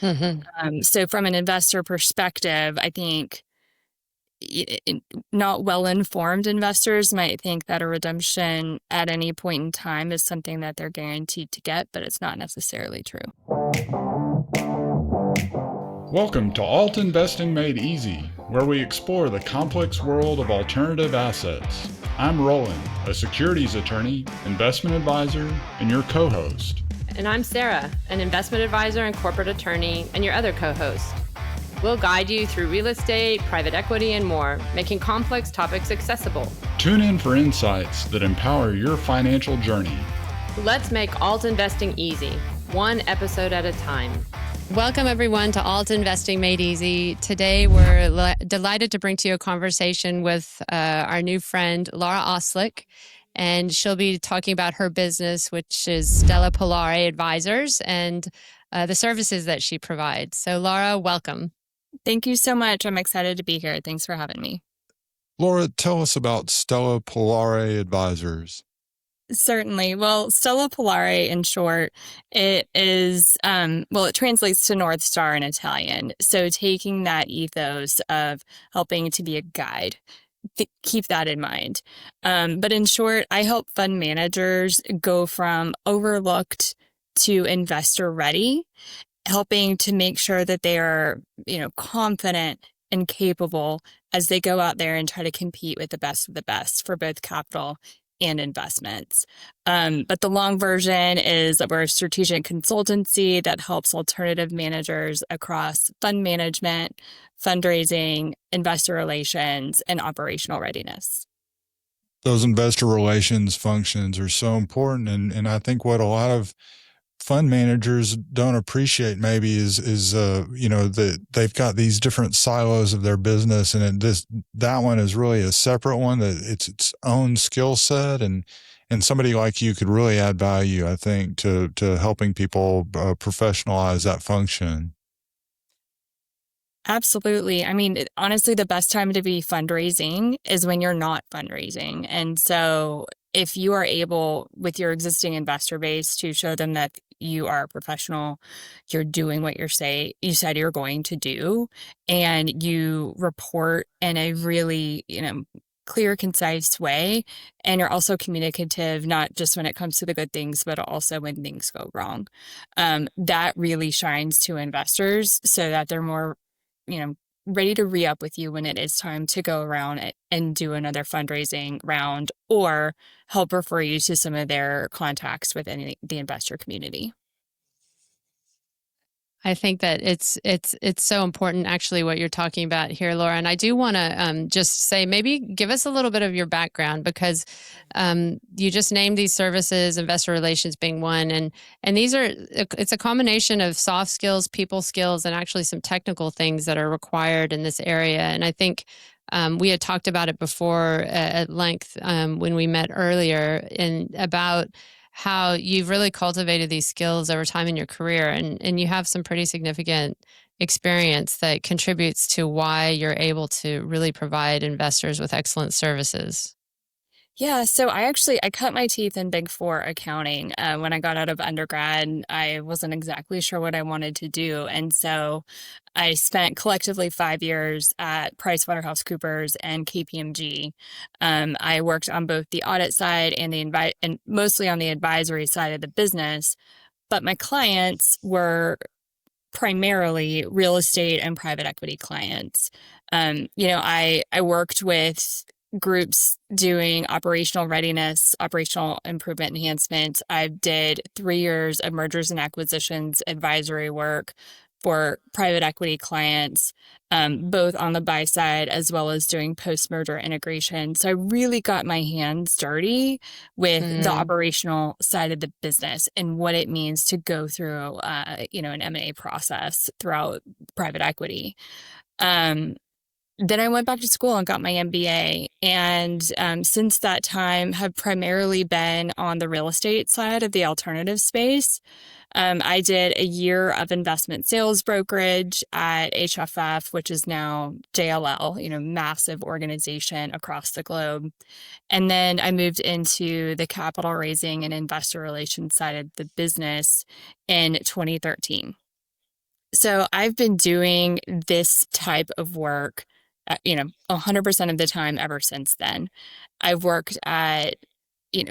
Hmm. So from an investor perspective, I think not well-informed investors might think that a redemption at any point in time is something that they're guaranteed to get, but it's not necessarily true. Welcome to Alt Investing Made Easy, where we explore the complex world of alternative assets. I'm Roland, a securities attorney, investment advisor, and your co-host. And I'm Sarah, an investment advisor and corporate attorney, and your other co-host. We'll guide you through real estate, private equity, and more, making complex topics accessible. Tune in for insights that empower your financial journey. Let's make alt investing easy, one episode at a time. Welcome, everyone, to Alt Investing Made Easy. Today, we're delighted to bring to you a conversation with our new friend, Laura Oslick, and she'll be talking about her business, which is Stella Polare Advisors, and the services that she provides. So, Laura, welcome. Thank you so much. I'm excited to be here. Thanks for having me. Laura, tell us about Stella Polare Advisors. Certainly. Well, Stella Polare, in short, it is, it translates to North Star in Italian. So taking that ethos of helping to be a guide, keep that in mind. But in short, I help fund managers go from overlooked to investor ready, helping to make sure that they are, confident and capable as they go out there and try to compete with the best of the best for both capital and investments. But the long version is that we're a strategic consultancy that helps alternative managers across fund management, fundraising, investor relations, and operational readiness. Those investor relations functions are so important. And I think what a lot of fund managers don't appreciate maybe is that they've got these different silos of their business, and that one is really a separate one, that it's its own skill set, and somebody like you could really add value, I think, to helping people professionalize that function. Absolutely. I mean, honestly, the best time to be fundraising is when you're not fundraising. And so if you are able with your existing investor base to show them that you are a professional, you're doing what you said you're going to do, and you report in a really, clear, concise way, and you're also communicative, not just when it comes to the good things, but also when things go wrong. That really shines to investors so that they're more ready to re-up with you when it is time to go around and do another fundraising round, or help refer you to some of their contacts within the investor community. I think that it's so important, actually, what you're talking about here, Laura. And I do want to just say, maybe give us a little bit of your background, because you just named these services, investor relations being one, and it's a combination of soft skills, people skills, and actually some technical things that are required in this area. And I think we had talked about it before at length when we met earlier, about how you've really cultivated these skills over time in your career, and you have some pretty significant experience that contributes to why you're able to really provide investors with excellent services. Yeah, so I cut my teeth in Big Four accounting. When I got out of undergrad, I wasn't exactly sure what I wanted to do. And so I spent collectively 5 years at PricewaterhouseCoopers and KPMG. I worked on both the audit side and and mostly on the advisory side of the business. But my clients were primarily real estate and private equity clients. I worked with groups doing operational readiness, operational improvement enhancement. I did 3 years of mergers and acquisitions advisory work for private equity clients, both on the buy side as well as doing post-merger integration. So I really got my hands dirty with the operational side of the business and what it means to go through, an M&A process throughout private equity. Then I went back to school and got my MBA. And since that time, have primarily been on the real estate side of the alternative space. I did a year of investment sales brokerage at HFF, which is now JLL, massive organization across the globe. And then I moved into the capital raising and investor relations side of the business in 2013. So I've been doing this type of work, 100% of the time ever since then. I've worked at,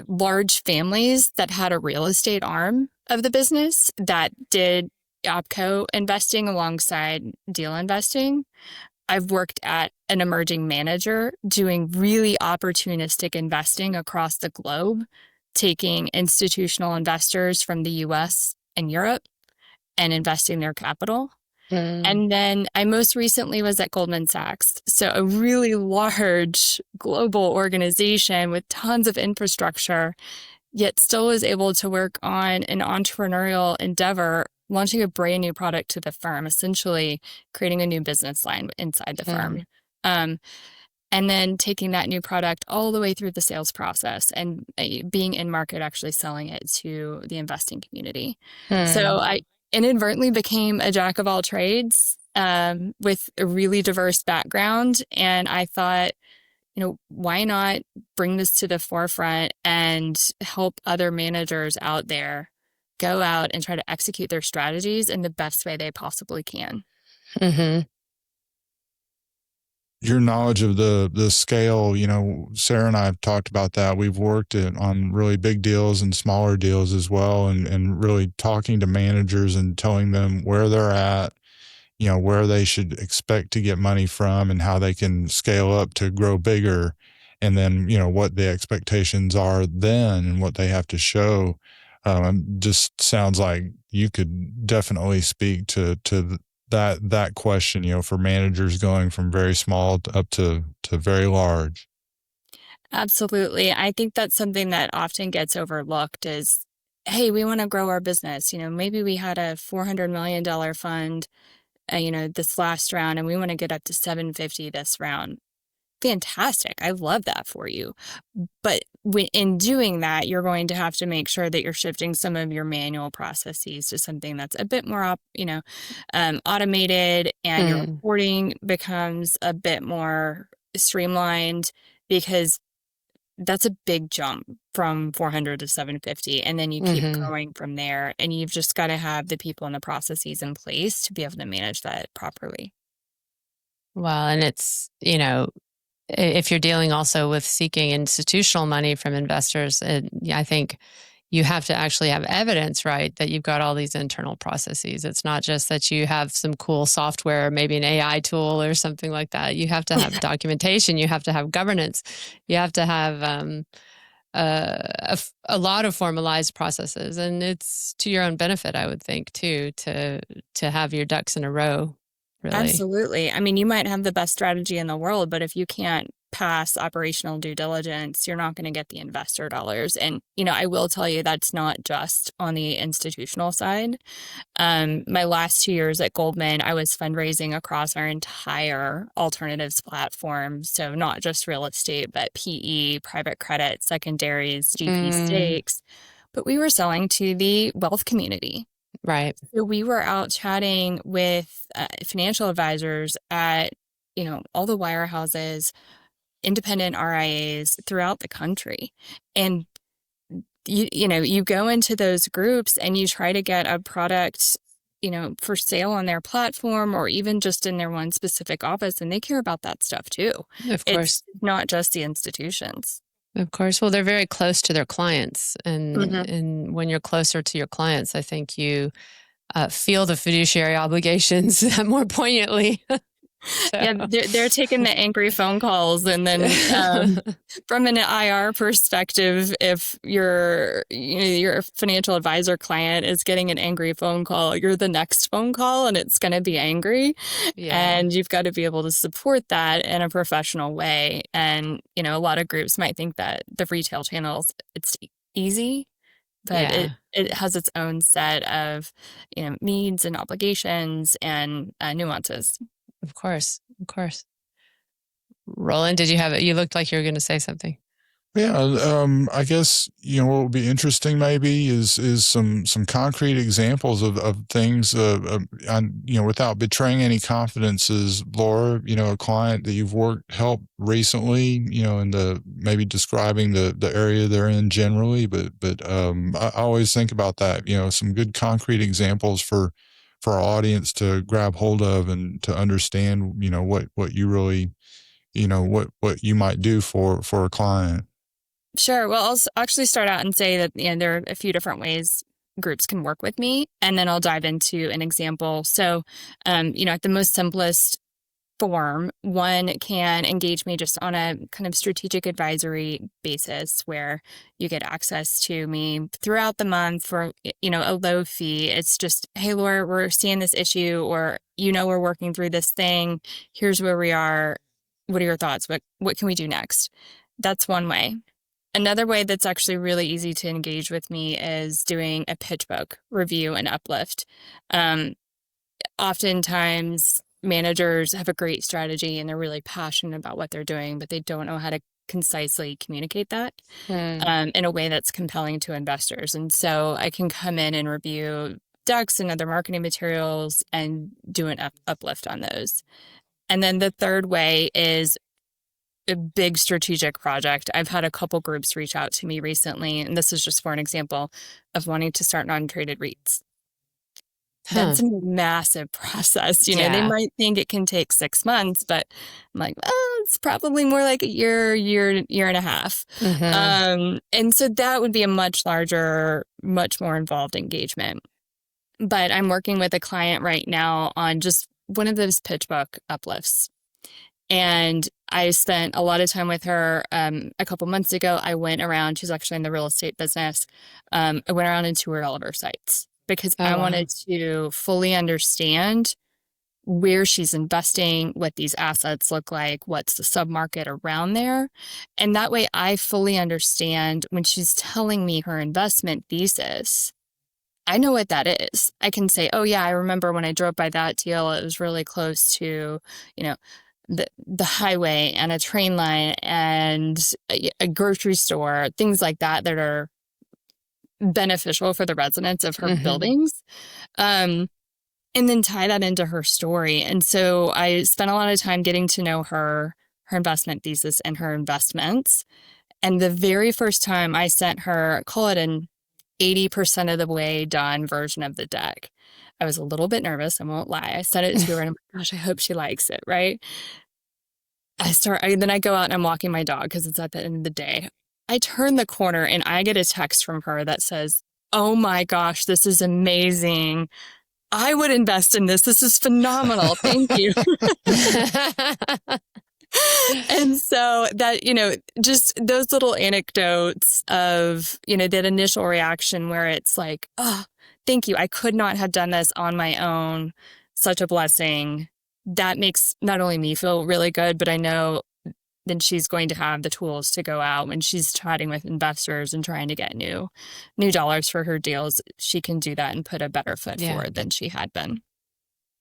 large families that had a real estate arm of the business that did opco investing alongside deal investing. I've worked at an emerging manager doing really opportunistic investing across the globe, taking institutional investors from the US and Europe and investing their capital. Mm. And then I most recently was at Goldman Sachs. So a really large global organization with tons of infrastructure, yet still was able to work on an entrepreneurial endeavor, launching a brand new product to the firm, essentially creating a new business line inside the firm. Um, and then taking that new product all the way through the sales process and being in market, actually selling it to the investing community. So I inadvertently became a jack of all trades with a really diverse background. And I thought, why not bring this to the forefront and help other managers out there go out and try to execute their strategies in the best way they possibly can. Mm-hmm. Your knowledge of the scale, Sarah and I have talked about that. We've worked on really big deals and smaller deals as well, and really talking to managers and telling them where they're at, where they should expect to get money from and how they can scale up to grow bigger. And then, what the expectations are then and what they have to show. Just sounds like you could definitely speak to that question, for managers going from very small up to very large. Absolutely. I think that's something that often gets overlooked is, hey, we want to grow our business. Maybe we had a $400 million fund, this last round, and we want to get up to 750 this round. Fantastic. I love that for you. But in doing that, you're going to have to make sure that you're shifting some of your manual processes to something that's a bit more, automated, and your reporting becomes a bit more streamlined, because that's a big jump from 400 to 750. And then you keep growing from there. And you've just got to have the people and the processes in place to be able to manage that properly. Well, and it's, if you're dealing also with seeking institutional money from investors, I think you have to actually have evidence, right, that you've got all these internal processes. It's not just that you have some cool software, maybe an AI tool or something like that. You have to have documentation. You have to have governance. You have to have a lot of formalized processes, and it's to your own benefit, I would think, too, to have your ducks in a row. Really. Absolutely. I mean, you might have the best strategy in the world, but if you can't pass operational due diligence, you're not going to get the investor dollars. And, I will tell you that's not just on the institutional side. My last 2 years at Goldman, I was fundraising across our entire alternatives platform. So not just real estate, but PE, private credit, secondaries, GP stakes. But we were selling to the wealth community. Right. So we were out chatting with financial advisors at, all the wirehouses, independent RIAs throughout the country. And, you go into those groups and you try to get a product, for sale on their platform or even just in their one specific office. And they care about that stuff too. Of course. It's not just the institutions. Of course. Well, they're very close to their clients. And when you're closer to your clients, I think you feel the fiduciary obligations more poignantly. So. Yeah, they're taking the angry phone calls. And then from an IR perspective, if your financial advisor client is getting an angry phone call, you're the next phone call and it's going to be angry. Yeah. And you've got to be able to support that in a professional way. And, a lot of groups might think that the retail channels, it's easy, but it has its own set of, needs and obligations and nuances. Of course. Roland, did you have it? You looked like you were going to say something. Yeah, I guess what would be interesting maybe is some concrete examples of things, without betraying any confidences. Laura, a client that you've helped recently, and maybe describing the area they're in generally, but I always think about that. Some good concrete examples for for our audience to grab hold of and to understand, what you really, what you might do for a client? Sure. Well, actually start out and say that there are a few different ways groups can work with me, and then I'll dive into an example. So, at the most simplest form, one can engage me just on a kind of strategic advisory basis where you get access to me throughout the month for, a low fee. It's just, hey, Laura, we're seeing this issue, or, we're working through this thing. Here's where we are. What are your thoughts? What can we do next? That's one way. Another way that's actually really easy to engage with me is doing a pitch book review and uplift. Oftentimes, managers have a great strategy and they're really passionate about what they're doing, but they don't know how to concisely communicate that in a way that's compelling to investors. And so I can come in and review decks and other marketing materials and do an uplift on those. And then the third way is a big strategic project. I've had a couple groups reach out to me recently, and this is just for an example of wanting to start non-traded REITs. That's a massive process. They might think it can take 6 months, but I'm like, it's probably more like a year and a half. And so that would be a much larger, much more involved engagement. But I'm working with a client right now on just one of those pitch book uplifts. And I spent a lot of time with her. A couple months ago, I went around, she's actually in the real estate business. I went around and toured all of her sites because I wanted to fully understand where she's investing, what these assets look like, what's the submarket around there. And that way I fully understand when she's telling me her investment thesis, I know what that is. I can say, oh yeah, I remember when I drove by that deal, it was really close to, the highway and a train line and a grocery store, things like that are beneficial for the residents of her buildings. And then tie that into her story. And so I spent a lot of time getting to know her investment thesis and her investments. And the very first time I sent her, call it an 80% of the way done version of the deck, I was a little bit nervous, I won't lie. I sent it to her and I'm like, gosh, I hope she likes it, right? Then I go out and I'm walking my dog because it's at the end of the day. I turn the corner and I get a text from her that says, oh my gosh, this is amazing. I would invest in this. This is phenomenal. Thank you. And so that, just those little anecdotes of, that initial reaction where it's like, oh, thank you. I could not have done this on my own. Such a blessing. That makes not only me feel really good, but I know then she's going to have the tools to go out when she's chatting with investors and trying to get new dollars for her deals. She can do that and put a better foot forward than she had been.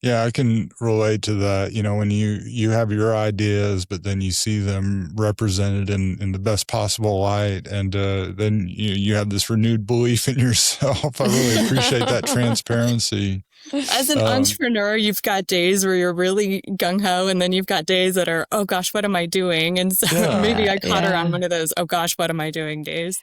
Yeah, I can relate to that. When you have your ideas, but then you see them represented in the best possible light, and then you have this renewed belief in yourself. I really appreciate that transparency. As an entrepreneur, you've got days where you're really gung-ho, and then you've got days that are, oh gosh, what am I doing? And so maybe I caught her on one of those, oh gosh, what am I doing days.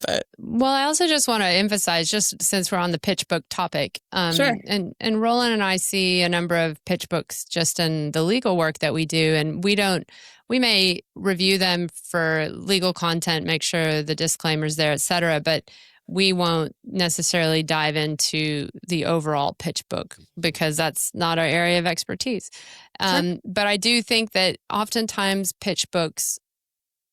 But well, I also just want to emphasize, just since we're on the pitch book topic, sure. And Roland and I see a number of pitch books just in the legal work that we do, and we may review them for legal content, make sure the disclaimer's there, et cetera, but we won't necessarily dive into the overall pitch book because that's not our area of expertise. Sure. But I do think that oftentimes pitch books,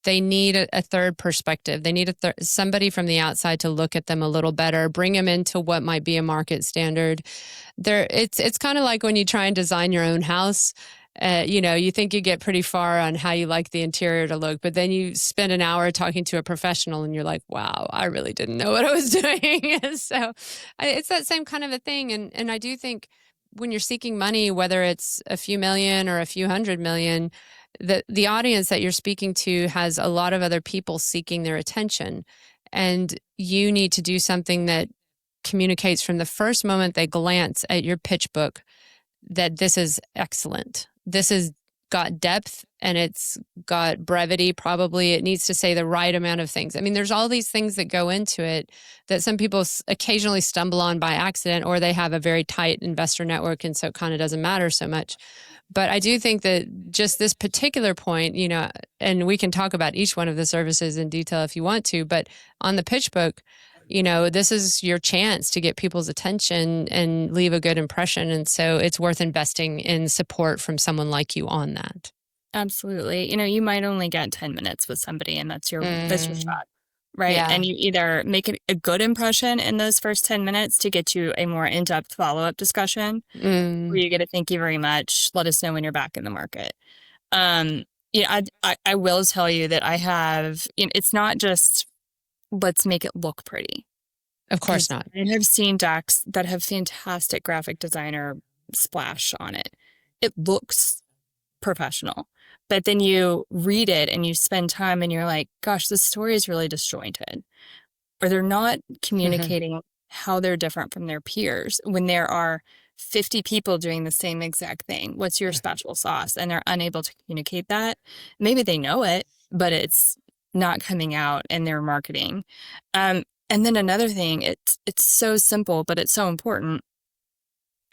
they need a third perspective. They need somebody from the outside to look at them a little better, bring them into what might be a market standard. It's kind of like when you try and design your own house. You think you get pretty far on how you like the interior to look, but then you spend an hour talking to a professional and you're like, wow, I really didn't know what I was doing. So it's that same kind of a thing. And I do think when you're seeking money, whether it's a few million or a few $100 million, the audience that you're speaking to has a lot of other people seeking their attention. And you need to do something that communicates from the first moment they glance at your pitch book that this is excellent. This is got depth and it's got brevity. Probably it needs to say the right amount of things. I mean, there's all these things that go into it that some people occasionally stumble on by accident, or they have a very tight investor network, and so it kind of doesn't matter so much. But I do think that just this particular point, you know, and we can talk about each one of the services in detail if you want to, but on the pitch book, you know, this is your chance to get people's attention and leave a good impression. And so it's worth investing in support from someone like you on that. Absolutely. You know, you might only get 10 minutes with somebody, and that's your shot, right? Yeah. And you either make it a good impression in those first 10 minutes to get you a more in-depth follow-up discussion, where you get a thank you very much, let us know when you're back in the market. Yeah, I will tell you that I have, you know, it's not just let's make it look pretty. Of course not. I have seen decks that have fantastic graphic designer splash on it. It looks professional, but then you read it and you spend time and you're like, gosh, this story is really disjointed, or they're not communicating how they're different from their peers when there are 50 people doing the same exact thing. What's your special sauce? And they're unable to communicate that. Maybe they know it, but it's not coming out in their marketing. And then another thing, it's so simple, but it's so important.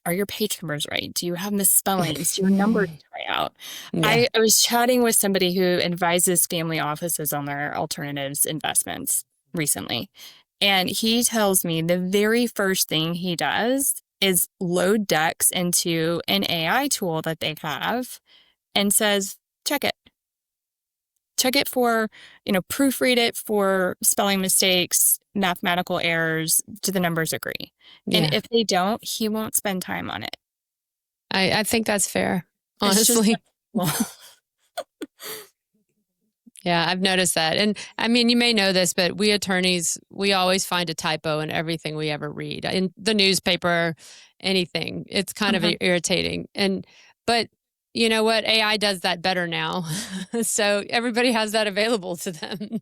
Are your page numbers right? Do you have misspellings? Do your numbers try out? Yeah. I was chatting with somebody who advises family offices on their alternatives investments recently. And he tells me the very first thing he does is load decks into an AI tool that they have and says, check it. Check it for, you know, proofread it for spelling mistakes, mathematical errors. Do the numbers agree? Yeah. And if they don't, he won't spend time on it. I think that's fair, It's just honestly. well, Yeah, I've noticed that. And I mean, you may know this, but we attorneys, we always find a typo in everything we ever read, in the newspaper, anything. It's kind of irritating. But you know what? AI does that better now. So everybody has that available to them.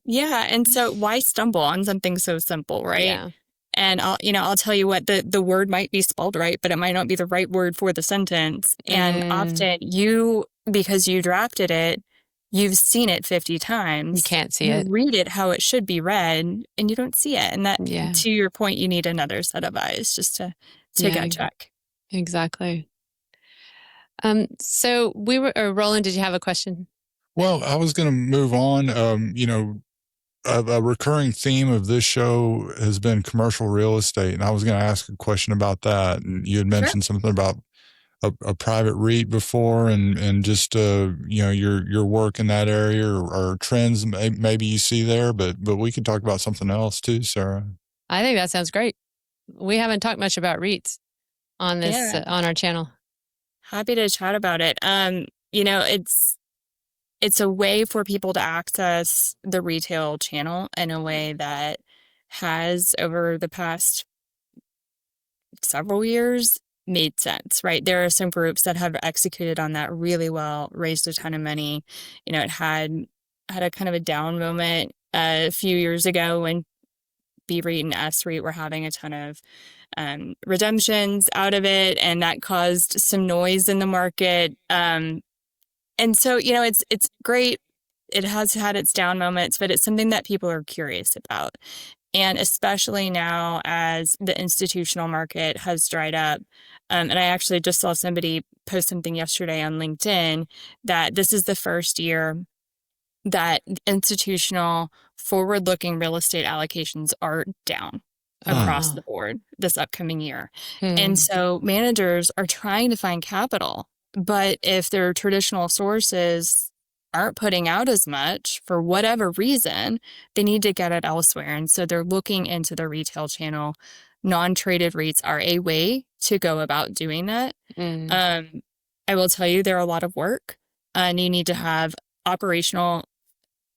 yeah. And so why stumble on something so simple, right? Yeah. And I'll tell you what, the word might be spelled right, but it might not be the right word for the sentence. And often because you drafted it, you've seen it 50 times. You can't see you it. read it how it should be read, and you don't see it. And that, to your point, you need another set of eyes just to get check. Exactly. So Roland, did you have a question? Well, I was going to move on. You know, a recurring theme of this show has been commercial real estate. And I was going to ask a question about that. And you had mentioned something about a private REIT before, and just, you know, your work in that area, or trends maybe you see there, but we could talk about something else too, Sarah. I think that sounds great. We haven't talked much about REITs on this, on our channel. Happy to chat about it. You know, it's a way for people to access the retail channel in a way that has, over the past several years, made sense, right? There are some groups that have executed on that really well, raised a ton of money. You know, it had a kind of a down moment a few years ago when B REIT and S REIT were having a ton of redemptions out of it, and that caused some noise in the market. And so, you know, it's great. It has had its down moments, but it's something that people are curious about. And especially now as the institutional market has dried up. And I actually just saw somebody post something yesterday on LinkedIn that this is the first year that institutional forward-looking real estate allocations are down across the board this upcoming year. And so managers are trying to find capital, but if their traditional sources aren't putting out as much for whatever reason, they need to get it elsewhere. And so they're looking into the retail channel. Non-traded REITs are a way to go about doing that. I will tell you, they're a lot of work, and you need to have operational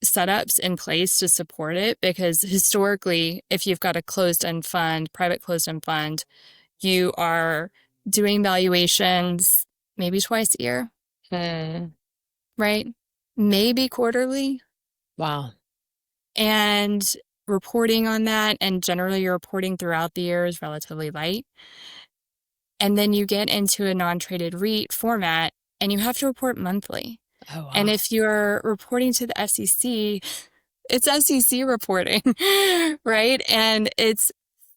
setups in place to support it, because historically, if you've got a closed-end fund, private closed-end fund, you are doing valuations maybe twice a year, right? Maybe quarterly. Wow. And reporting on that, and generally your reporting throughout the year is relatively light. And then you get into a non-traded REIT format, and you have to report monthly. Oh, wow. And if you're reporting to the SEC, it's SEC reporting, right? And it's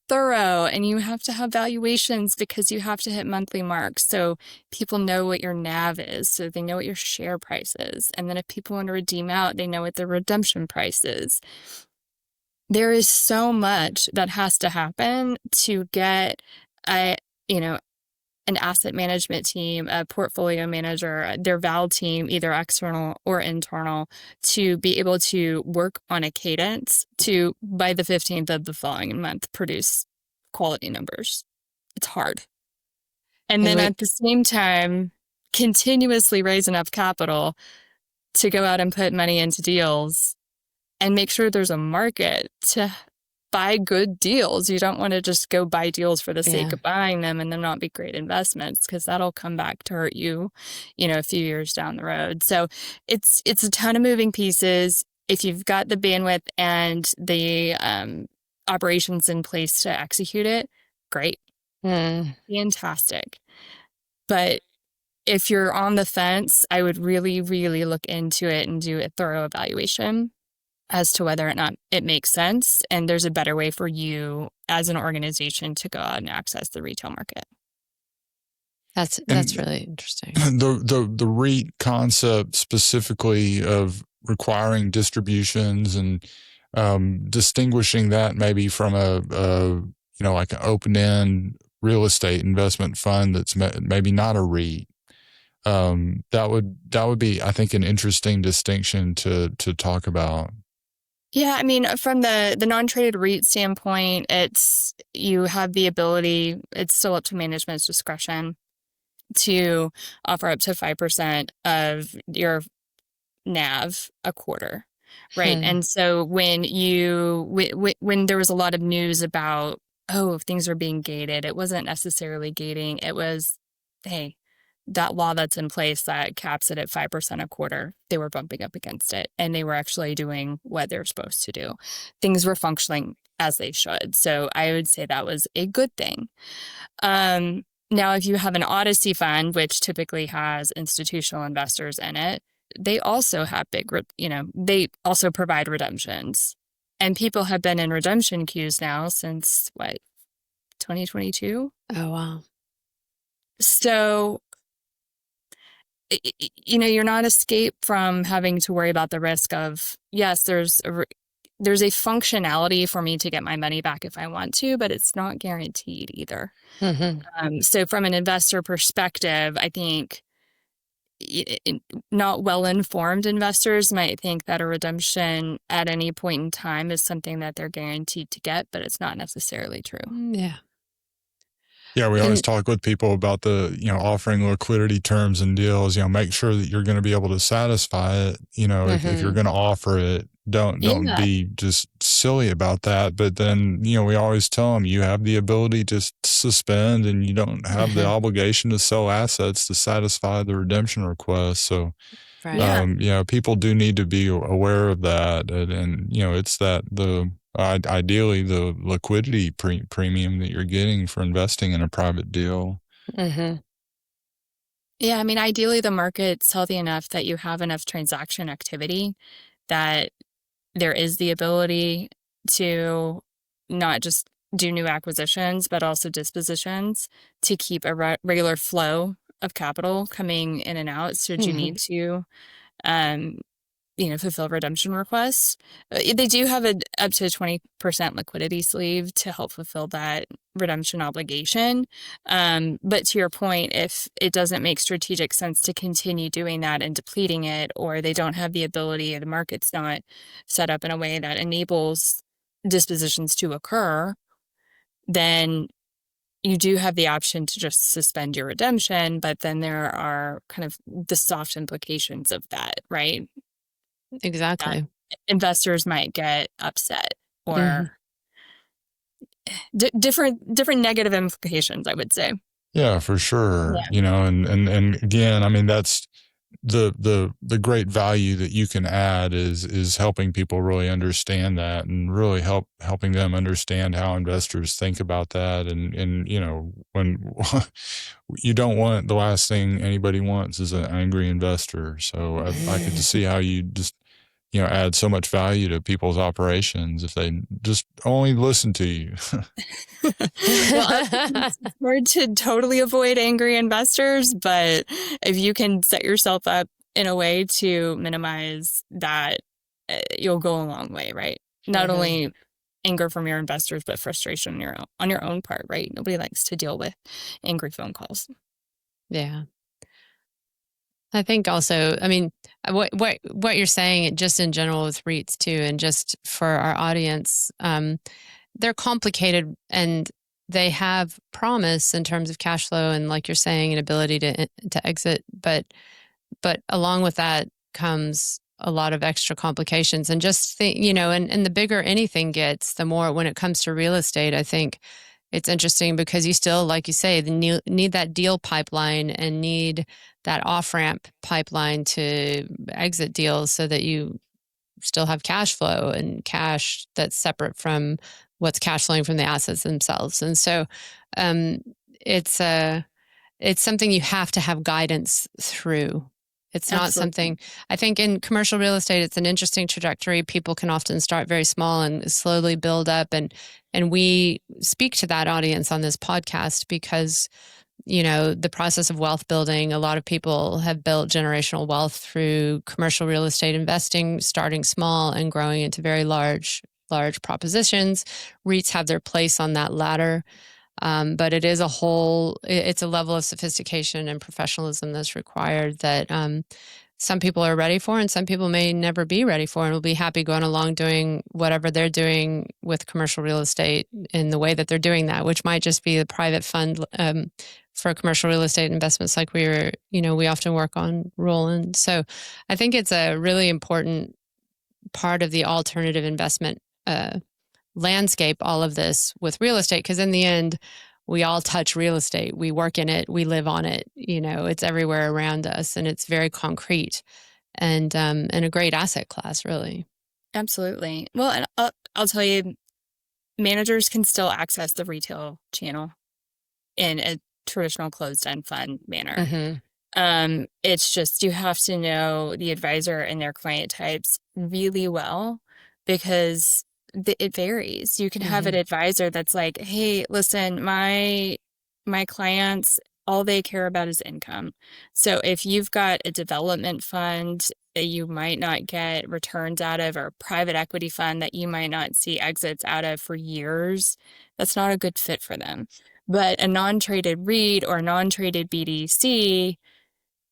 thorough, and you have to have valuations because you have to hit monthly marks. So people know what your NAV is, so they know what your share price is. And then if people want to redeem out, they know what the redemption price is. There is so much that has to happen to get a, an asset management team, a portfolio manager, their val team, either external or internal, to be able to work on a cadence to, by the 15th of the following month, produce quality numbers. It's hard. And then at the same time, continuously raise enough capital to go out and put money into deals and make sure there's a market to buy good deals. You don't want to just go buy deals for the sake of buying them and them not be great investments, because that'll come back to hurt you, a few years down the road. So it's a ton of moving pieces. If you've got the bandwidth and the operations in place to execute it, great. Fantastic. But if you're on the fence, I would really, really look into it and do a thorough evaluation as to whether or not it makes sense and there's a better way for you as an organization to go out and access the retail market. That's really interesting. The REIT concept specifically of requiring distributions and distinguishing that maybe from a like an open-end real estate investment fund that's maybe not a REIT. That would be, I think, an interesting distinction to talk about. Yeah, I mean, from the non-traded REIT standpoint, you have the ability, it's still up to management's discretion, to offer up to 5% of your NAV a quarter, right? And so when there was a lot of news about, things are being gated, it wasn't necessarily gating. It was, hey, that law that's in place that caps it at 5% a quarter, they were bumping up against it, and they were actually doing what they're supposed to do. Things were functioning as they should. So I would say that was a good thing. Now, if you have an Odyssey fund, which typically has institutional investors in it, they also have they also provide redemptions. And people have been in redemption queues now since, 2022? Oh, wow. So, you're not escaped from having to worry about the risk of, yes, there's a functionality for me to get my money back if I want to, but it's not guaranteed either. So from an investor perspective, I think not well-informed investors might think that a redemption at any point in time is something that they're guaranteed to get, but it's not necessarily true. Yeah. Yeah, we always talk with people about the, offering liquidity terms and deals, make sure that you're going to be able to satisfy it. If you're going to offer it, don't be just silly about that. But then, we always tell them you have the ability to suspend, and you don't have the obligation to sell assets to satisfy the redemption request. So, people do need to be aware of that. And it's that ideally the liquidity premium that you're getting for investing in a private deal. Yeah, I mean, ideally the market's healthy enough that you have enough transaction activity that there is the ability to not just do new acquisitions, but also dispositions to keep a regular flow of capital coming in and out. Should you need to, fulfill redemption requests. They do have up to 20% liquidity sleeve to help fulfill that redemption obligation. But to your point, if it doesn't make strategic sense to continue doing that and depleting it, or they don't have the ability, the market's not set up in a way that enables dispositions to occur, then you do have the option to just suspend your redemption. But then there are kind of the soft implications of that, right? Exactly. Investors might get upset or different negative implications, I would say. Yeah, for sure. And again, I mean, that's the great value that you can add is helping people really understand that, and really helping them understand how investors think about that. And when you don't want, the last thing anybody wants is an angry investor. So I could just see how you just add so much value to people's operations if they just only listen to you. Well, it's hard to totally avoid angry investors, but if you can set yourself up in a way to minimize that, you'll go a long way, right? Not only anger from your investors, but frustration on your own part, right? Nobody likes to deal with angry phone calls. Yeah. I think also, I mean, what you're saying just in general with REITs too, and just for our audience, they're complicated and they have promise in terms of cash flow and, like you're saying, an ability to exit, but along with that comes a lot of extra complications. And just think, and the bigger anything gets, the more, when it comes to real estate, I think it's interesting because you still, like you say, need that deal pipeline and need that off-ramp pipeline to exit deals so that you still have cash flow and cash that's separate from what's cash flowing from the assets themselves. And so it's something you have to have guidance through. It's not Absolutely. something, I think in commercial real estate, it's an interesting trajectory. People can often start very small and slowly build up. And we speak to that audience on this podcast because, the process of wealth building, a lot of people have built generational wealth through commercial real estate investing, starting small and growing into very large propositions. REITs have their place on that ladder. But it's a level of sophistication and professionalism that's required that some people are ready for and some people may never be ready for, and will be happy going along doing whatever they're doing with commercial real estate in the way that they're doing that, which might just be a private fund for commercial real estate investments like we often work on, Roland. So I think it's a really important part of the alternative investment landscape, all of this with real estate, because in the end, we all touch real estate. We work in it. We live on it. It's everywhere around us, and it's very concrete and a great asset class, really. Absolutely. Well, and I'll tell you, managers can still access the retail channel in a traditional closed-end fund manner. It's just you have to know the advisor and their client types really well, because it varies. You can have an advisor that's like, hey, listen, my clients, all they care about is income. So if you've got a development fund that you might not get returns out of, or a private equity fund that you might not see exits out of for years, that's not a good fit for them. But a non-traded REIT or non-traded BDC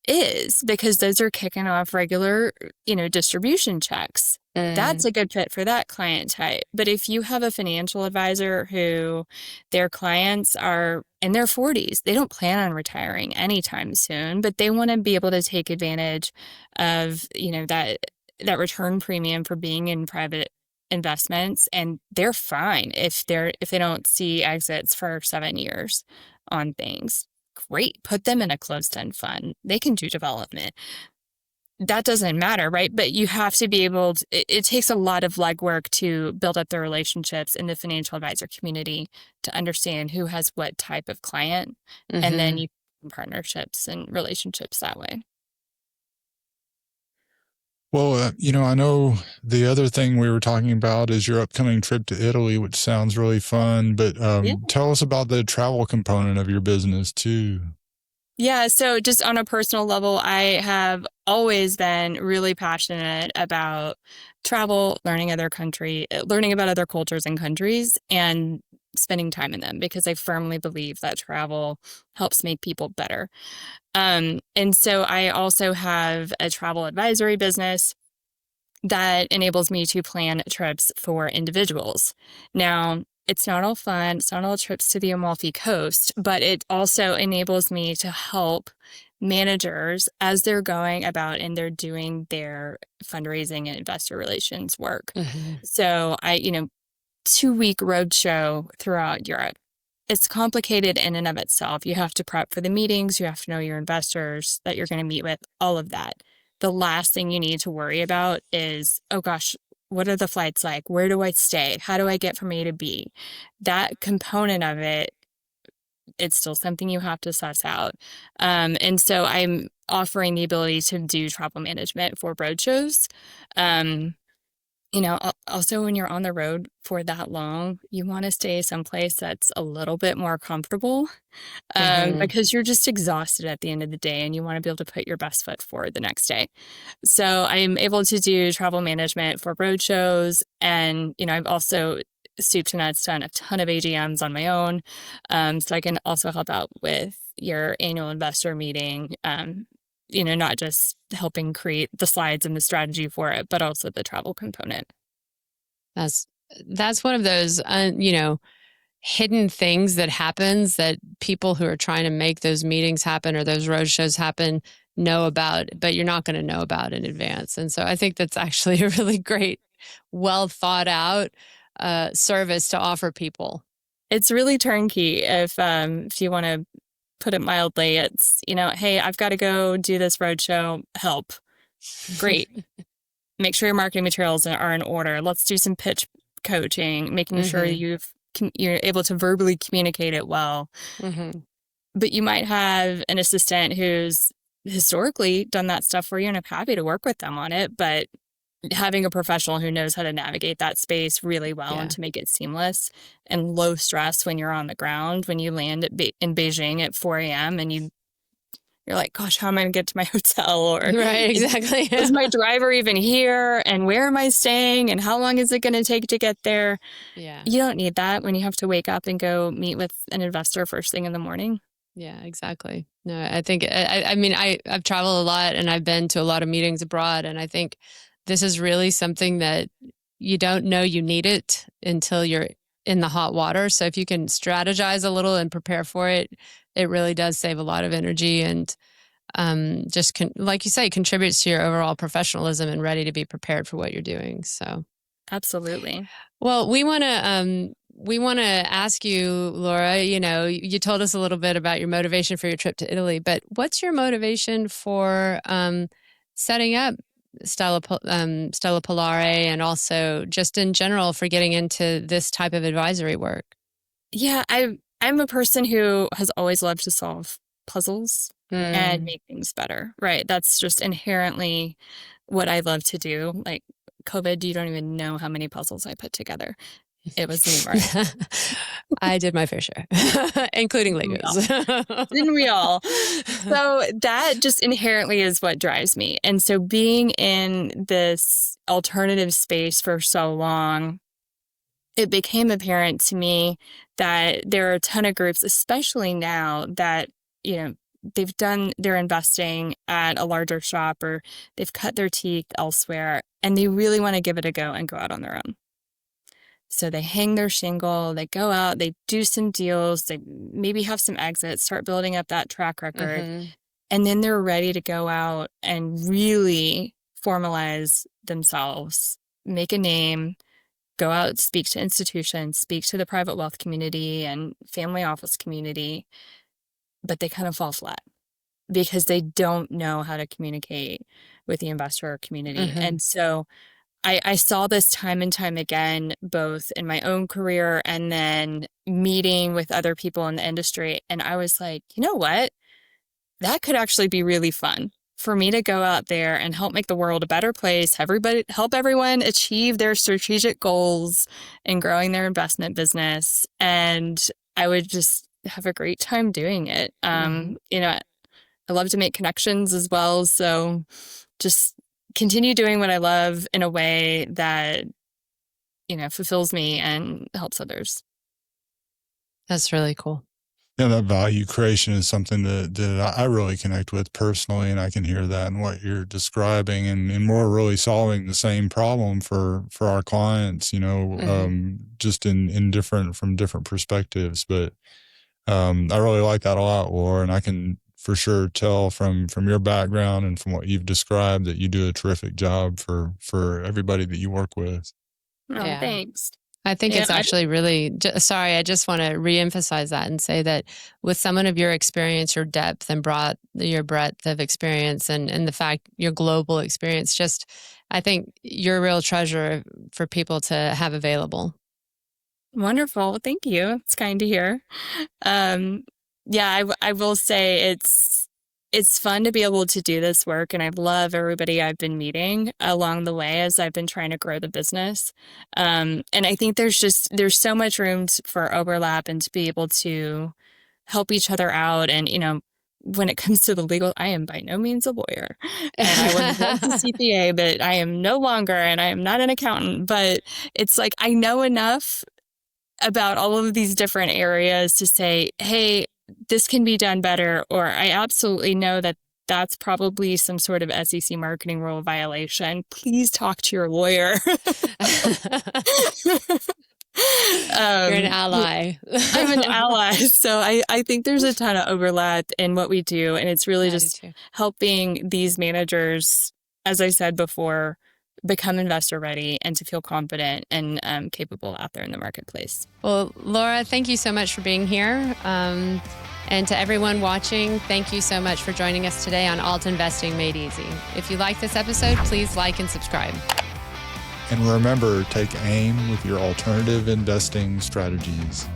is, because those are kicking off regular, distribution checks. That's a good fit for that client type. But if you have a financial advisor who their clients are in their 40s, they don't plan on retiring anytime soon, but they want to be able to take advantage of, that return premium for being in private investments, and they're fine if they don't see exits for 7 years on things. Great, put them in a closed-end fund. They can do development. That doesn't matter, right? But you have to be able to, it takes a lot of legwork to build up the relationships in the financial advisor community to understand who has what type of client, and then you partnerships and relationships that way. Well, I know the other thing we were talking about is your upcoming trip to Italy, which sounds really fun, but tell us about the travel component of your business too. Yeah, so just on a personal level, I have always been really passionate about travel, learning about other cultures and countries, and spending time in them, because I firmly believe that travel helps make people better. And so I also have a travel advisory business that enables me to plan trips for individuals. Now, it's not all fun. It's not all trips to the Amalfi Coast, but it also enables me to help managers as they're going about and they're doing their fundraising and investor relations work. So I, 2-week roadshow throughout Europe. it's complicated in and of itself. You have to prep for the meetings, you have to know your investors that you're going to meet with, all of that. The last thing you need to worry about is, oh gosh, what are the flights like? Where do I stay? How do I get from A to B? That component of it, it's still something you have to suss out. And so I'm offering the ability to do travel management for roadshows. Also when you're on the road for that long, you want to stay someplace that's a little bit more comfortable, because you're just exhausted at the end of the day and you want to be able to put your best foot forward the next day. So I'm able to do travel management for roadshows. And, I've also soup to nuts done a ton of AGMs on my own. So I can also help out with your annual investor meeting, not just helping create the slides and the strategy for it, but also the travel component. That's one of those, hidden things that happens that people who are trying to make those meetings happen or those road shows happen know about, but you're not going to know about in advance. And so I think that's actually a really great, well thought out service to offer people. It's really turnkey. If you want to put it mildly, it's, hey, I've got to go do this roadshow. Help. Great. Make sure your marketing materials are in order. Let's do some pitch coaching, making sure you're able to verbally communicate it well. But you might have an assistant who's historically done that stuff for you, and I'm happy to work with them on it. But having a professional who knows how to navigate that space really well and to make it seamless and low stress when you're on the ground, when you land in Beijing at 4 a.m. and you're like, gosh, how am I going to get to my hotel? Or right, exactly. Is my driver even here? And where am I staying? And how long is it going to take to get there? Yeah. You don't need that when you have to wake up and go meet with an investor first thing in the morning. Yeah, exactly. No, I think, I've traveled a lot and I've been to a lot of meetings abroad. And I think this is really something that you don't know you need it until you're in the hot water. So if you can strategize a little and prepare for it, it really does save a lot of energy and like you say, contributes to your overall professionalism and ready to be prepared for what you're doing. So absolutely. Well, we want to ask you, Laura, you told us a little bit about your motivation for your trip to Italy, but what's your motivation for setting up Stella Polare and also just in general for getting into this type of advisory work? Yeah, I'm a person who has always loved to solve puzzles and make things better, right? That's just inherently what I love to do. Like COVID, you don't even know how many puzzles I put together. It was numerous. I did my fair share, including Legos. Didn't we all? So that just inherently is what drives me. And so being in this alternative space for so long, it became apparent to me that there are a ton of groups, especially now that, they've done their investing at a larger shop or they've cut their teeth elsewhere and they really want to give it a go and go out on their own. So they hang their shingle, they go out, they do some deals, they maybe have some exits, start building up that track record. And then they're ready to go out and really formalize themselves, make a name, go out, speak to institutions, speak to the private wealth community and family office community. But they kind of fall flat because they don't know how to communicate with the investor community. And so I saw this time and time again, both in my own career and then meeting with other people in the industry. And I was like, you know what? That could actually be really fun for me to go out there and help make the world a better place, help everyone achieve their strategic goals and growing their investment business. And I would just have a great time doing it. I love to make connections as well. So just continue doing what I love in a way that, fulfills me and helps others. That's really cool. Yeah, that value creation is something that I really connect with personally, and I can hear that in what you're describing, and we're really solving the same problem for our clients, just from different perspectives. But I really like that a lot, Laura, and I can for sure tell from your background and from what you've described that you do a terrific job for everybody that you work with. Oh, yeah. Thanks. I think Yeah, it's actually really, sorry, I just want to reemphasize that and say that with someone of your experience, your depth and your breadth of experience and the fact your global experience, just, I think you're a real treasure for people to have available. wonderful. Well, thank you. It's kind to hear. Um, yeah, I will say it's fun to be able to do this work, and I love everybody I've been meeting along the way as I've been trying to grow the business. And I think there's so much room for overlap and to be able to help each other out. And when it comes to the legal, I am by no means a lawyer, and I was once a CPA, but I am no longer, and I am not an accountant. But it's like I know enough about all of these different areas to say, hey, this can be done better, or I absolutely know that that's probably some sort of SEC marketing rule violation. Please talk to your lawyer. You're an ally. I'm an ally. So I think there's a ton of overlap in what we do. And it's really just helping these managers, as I said before, become investor ready and to feel confident and capable out there in the marketplace. Well, Laura, thank you so much for being here. And to everyone watching, thank you so much for joining us today on Alt Investing Made Easy. If you like this episode, please like and subscribe. And remember, take aim with your alternative investing strategies.